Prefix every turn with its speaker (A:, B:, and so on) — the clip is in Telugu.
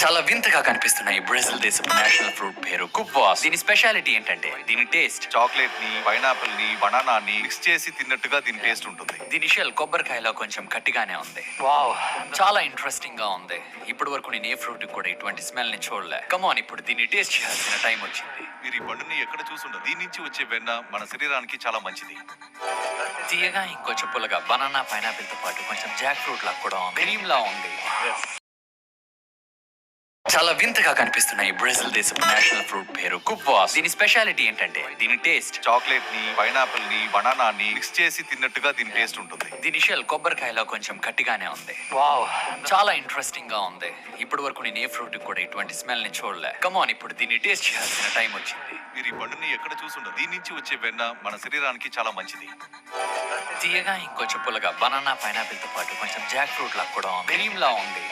A: చాలా వింతగా కనిపిస్తున్న ఈ బ్రెజిల్ దేశపు నేషనల్ ఫ్రూట్ పేరు కుప్వాస్. దీని స్పెషాలిటీ ఏంటంటే దీని టేస్ట్
B: చాక్లెట్ ని, పైనాపిల్ ని, బనానా ని మిక్స్ చేసి తిన్నట్టుగా దీని టేస్ట్ ఉంటుంది.
A: దీని షెల్ కొబ్బరికాయలో కొంచెం గట్టిగానే ఉంది. వావ్, చాలా ఇంట్రెస్టింగ్ గా ఉంది. ఇప్పటి వరకు నేను ఏ ఫ్రూట్ కూడా ఇటువంటి స్మెల్ ని చూడలే. కమాన్, ఇప్పుడు దీన్ని టేస్ట్ చేయాల్సిన టైం వచ్చింది.
B: మీరు ఈ పండుని ఎక్కడ చూసుంటారు? దీని నుంచి వచ్చే వెన్న మన శరీరానికి చాలా మంచిది.
A: తీయగా ఇంకొంచెం పుల్లగా బనానా, పైనాపిల్ తో పాటు కొంచెం జాక్ ఫ్రూట్ లా కూడా ఉంది. క్రీమ్ లా ఉంది. చాలా వింతగా కనిపిస్తున్న ఈ బ్రెజిల్ దేశపు నేషనల్ ఫ్రూట్ పేరు కుప్వాస్. దీని స్పెషాలిటీ ఏంటంటే దీని టేస్ట్
B: చాక్లెట్ ని, పైనాపిల్ ని, బనానా ని మిక్స్ చేసి తిన్నట్టుగా దీని టేస్ట్ ఉంటుంది.
A: దీని షెల్ కొబ్బరికాయలో కొంచెం గట్టిగానే ఉంది. వావ్, చాలా ఇంట్రెస్టింగ్ గా ఉంది. ఇప్పటి వరకు నేను ఏ ఫ్రూట్ కూడా ఇటువంటి స్మెల్ ని చూడలే. కమాన్, ఇప్పుడు దీన్ని టేస్ట్ చేయాల్సిన టైం వచ్చింది.
B: మీరు ఈ పండుని ఎక్కడ చూసుంటారు? దీని నుంచి వచ్చే వెన్న మన శరీరానికి చాలా మంచిది.
A: తీయగా ఇంకొంచెం పుల్లగా బనానా, పైనాపిల్ తో పాటు కొంచెం జాక్ ఫ్రూట్ లా కూడా ఉంది. క్రీమ్ లా ఉంది.